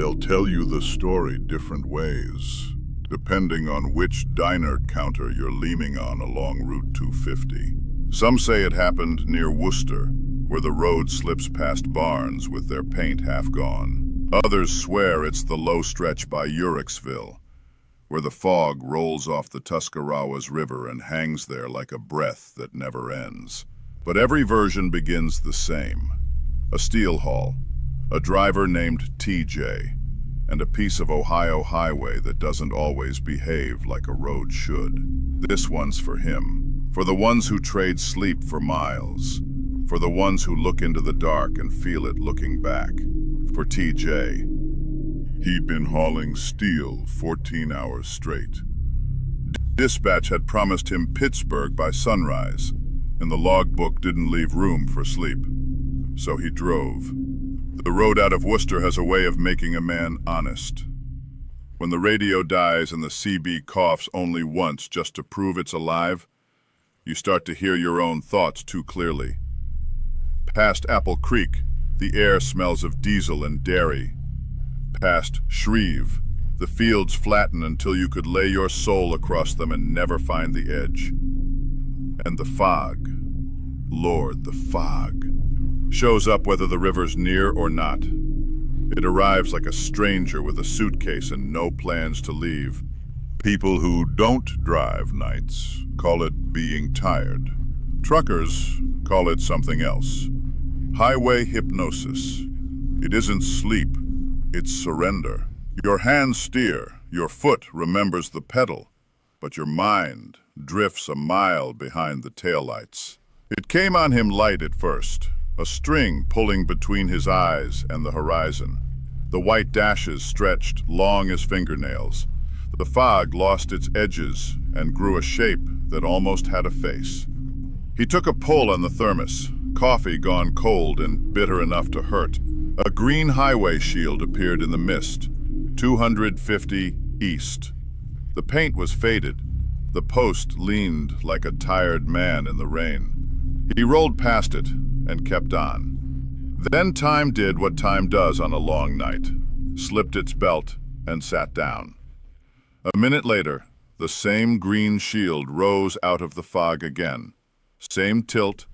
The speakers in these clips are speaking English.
They'll tell you the story different ways, depending on which diner counter you're leaning on along Route 250. Some say it happened near Wooster, where the road slips past barns with their paint half gone. Others swear it's the low stretch by Uhrichsville, where the fog rolls off the Tuscarawas River and hangs there like a breath that never ends. But every version begins the same. A steel haul, a driver named TJ, and a piece of Ohio highway that doesn't always behave like a road should. This one's for him, for the ones who trade sleep for miles, for the ones who look into the dark and feel it looking back. For TJ, he'd been hauling steel 14 hours straight. Dispatch had promised him Pittsburgh by sunrise, and the logbook didn't leave room for sleep. So he drove. The road out of Wooster has a way of making a man honest. When the radio dies and the CB coughs only once just to prove it's alive, you start to hear your own thoughts too clearly. Past Apple Creek, the air smells of diesel and dairy. Past Shreve, the fields flatten until you could lay your soul across them and never find the edge. And the fog, Lord, the fog, shows up whether the river's near or not. It arrives like a stranger with a suitcase and no plans to leave. People who don't drive nights call it being tired. Truckers call it something else. Highway hypnosis. It isn't sleep, it's surrender. Your hands steer, your foot remembers the pedal, but your mind drifts a mile behind the taillights. It came on him light at first, a string pulling between his eyes and the horizon. The white dashes stretched long as fingernails. The fog lost its edges and grew a shape that almost had a face. He took a pull on the thermos, coffee gone cold and bitter enough to hurt. A green highway shield appeared in the mist, 250 east. The paint was faded. The post leaned like a tired man in the rain. He rolled past it and kept on. Then time did what time does on a long night, slipped its belt and sat down. A minute later, the same green shield rose out of the fog again. Same tilt,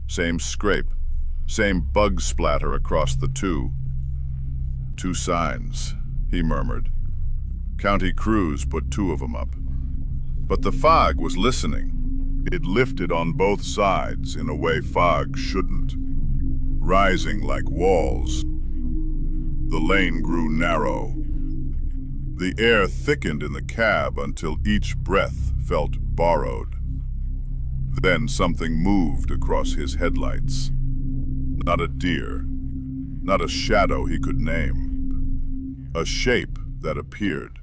same scrape, same bug splatter across the two. Two signs, he murmured. County crews put two of them up. But the fog was listening. It lifted on both sides in a way fog shouldn't, rising like walls. The lane grew narrow. The air thickened in the cab until each breath felt borrowed. Then something moved across his headlights. Not a deer, not a shadow he could name. A shape that appeared.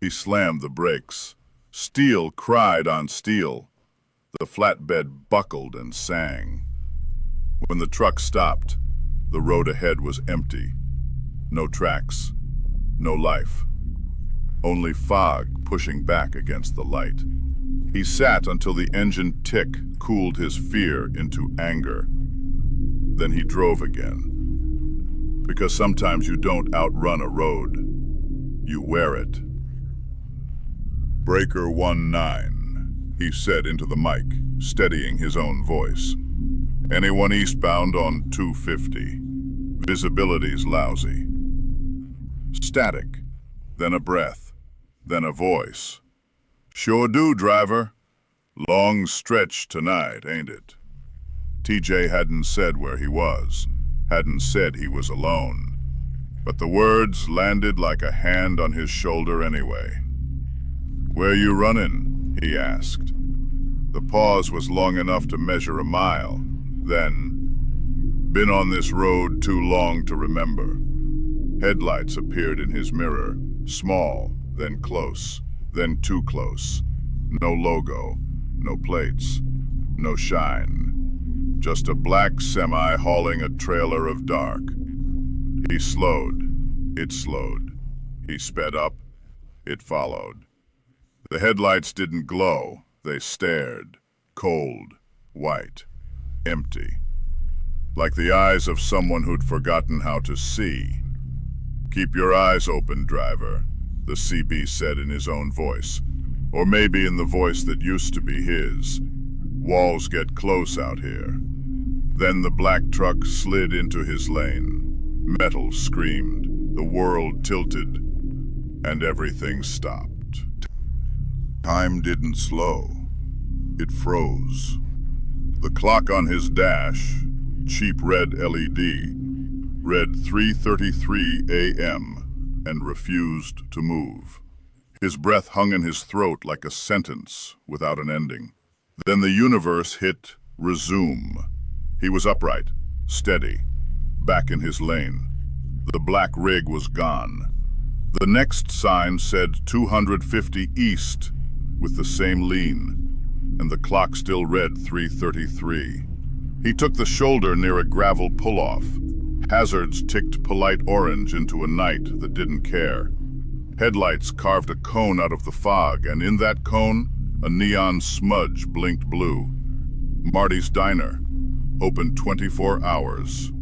He slammed the brakes. Steel cried on steel. The flatbed buckled and sang. When the truck stopped, the road ahead was empty. No tracks, no life. Only fog pushing back against the light. He sat until the engine tick cooled his fear into anger. Then he drove again. Because sometimes you don't outrun a road. You wear it. Breaker 19, he said into the mic, steadying his own voice. Anyone eastbound on 250. Visibility's lousy. Static, then a breath, then a voice. Sure do, driver. Long stretch tonight, ain't it? TJ hadn't said where he was, hadn't said he was alone. But the words landed like a hand on his shoulder anyway. Where you running? He asked. The pause was long enough to measure a mile. Then, been on this road too long to remember. Headlights appeared in his mirror, small, then close, then too close. No logo, no plates, no shine. Just a black semi hauling a trailer of dark. He slowed. It slowed. He sped up. It followed. The headlights didn't glow. They stared. Cold, white, empty. Like the eyes of someone who'd forgotten how to see. Keep your eyes open, driver, the CB said in his own voice. Or maybe in the voice that used to be his. Walls get close out here. Then the black truck slid into his lane. Metal screamed, the world tilted, and everything stopped. Time didn't slow. It froze. The clock on his dash, cheap red LED, read 3:33 a.m. and refused to move. His breath hung in his throat like a sentence without an ending. Then the universe hit resume. He was upright, steady, back in his lane. The black rig was gone. The next sign said 250 east with the same lean, and the clock still read 3:33. He took the shoulder near a gravel pull-off. Hazards ticked polite orange into a night that didn't care. Headlights carved a cone out of the fog, and in that cone, a neon smudge blinked blue. Marty's Diner, open 24 hours.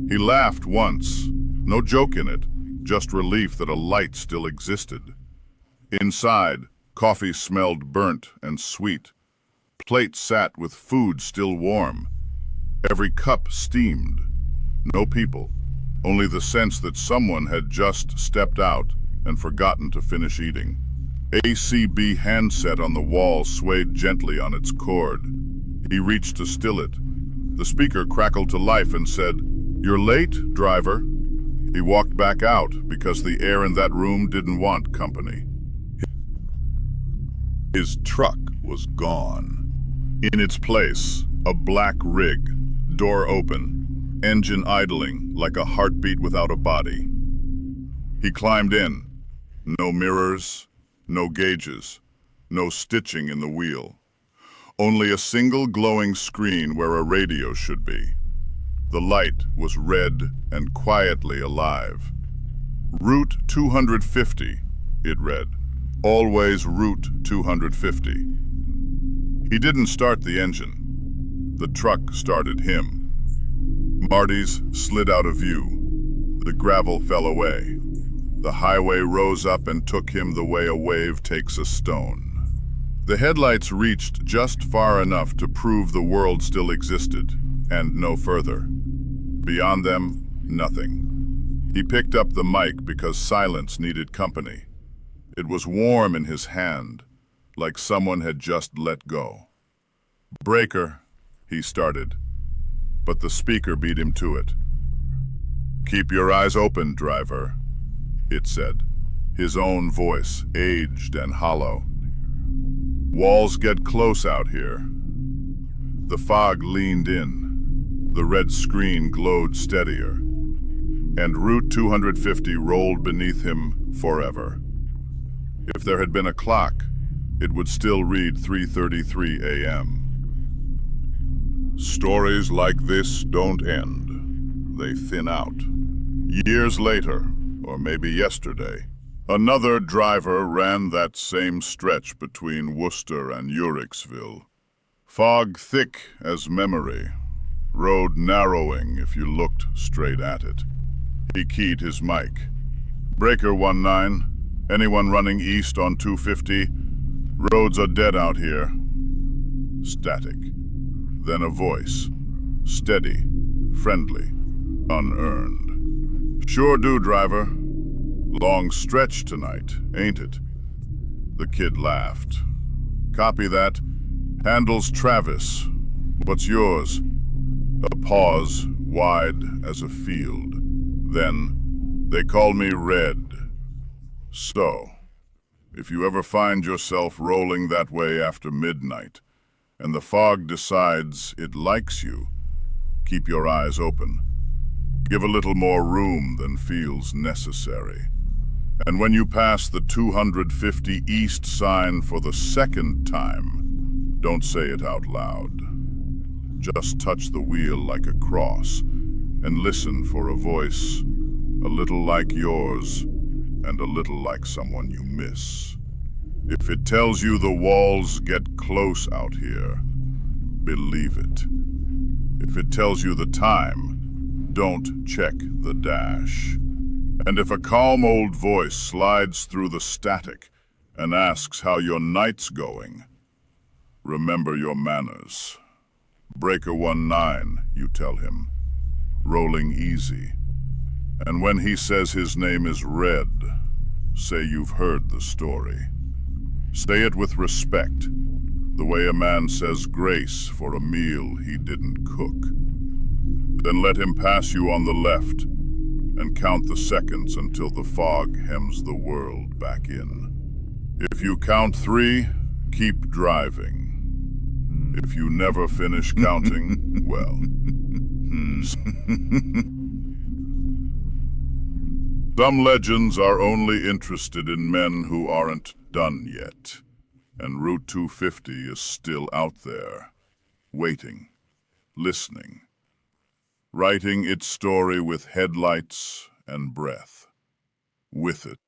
He laughed once, no joke in it, just relief that a light still existed. Inside, coffee smelled burnt and sweet. Plates sat with food still warm. Every cup steamed. No people, only the sense that someone had just stepped out and forgotten to finish eating. ACB handset on the wall swayed gently on its cord. He reached to still it. The speaker crackled to life and said, "You're late, driver." He walked back out because the air in that room didn't want company. His truck was gone. In its place, a black rig, door open, engine idling like a heartbeat without a body. He climbed in. No mirrors, no gauges, no stitching in the wheel. Only a single glowing screen where a radio should be. The light was red and quietly alive. Route 250, it read. Always Route 250. He didn't start the engine. The truck started him. Marty's slid out of view. The gravel fell away. The highway rose up and took him the way a wave takes a stone. The headlights reached just far enough to prove the world still existed, and no further. Beyond them, nothing. He picked up the mic because silence needed company. It was warm in his hand, like someone had just let go. "Breaker," he started, but the speaker beat him to it. "Keep your eyes open, driver," it said, his own voice aged and hollow. "Walls get close out here." The fog leaned in. The red screen glowed steadier, and Route 250 rolled beneath him forever. If there had been a clock, it would still read 3:33 a.m. Stories like this don't end. They thin out. Years later, or maybe yesterday, another driver ran that same stretch between Wooster and Uhrichsville. Fog thick as memory, road narrowing if you looked straight at it. He keyed his mic. "Breaker 19, anyone running east on 250? Roads are dead out here." Static. Then a voice. Steady, friendly, unearned. "Sure do, driver. Long stretch tonight, ain't it?" The kid laughed. "Copy that. Handles Travis. What's yours?" A pause, wide as a field. Then, "They call me Red." So, if you ever find yourself rolling that way after midnight, and the fog decides it likes you, keep your eyes open. Give a little more room than feels necessary. And when you pass the 250 East sign for the second time, don't say it out loud. Just touch the wheel like a cross and listen for a voice, a little like yours and a little like someone you miss. If it tells you the walls get close out here, believe it. If it tells you the time, don't check the dash. And if a calm old voice slides through the static and asks how your night's going, remember your manners. Breaker 19, you tell him, rolling easy. And when he says his name is Red, say you've heard the story. Say it with respect, the way a man says grace for a meal he didn't cook. Then let him pass you on the left and count the seconds until the fog hems the world back in. If you count 3, keep driving. If you never finish counting, well. Some legends are only interested in men who aren't done yet, and Route 250 is still out there, waiting, listening, writing its story with headlights and breath. With it,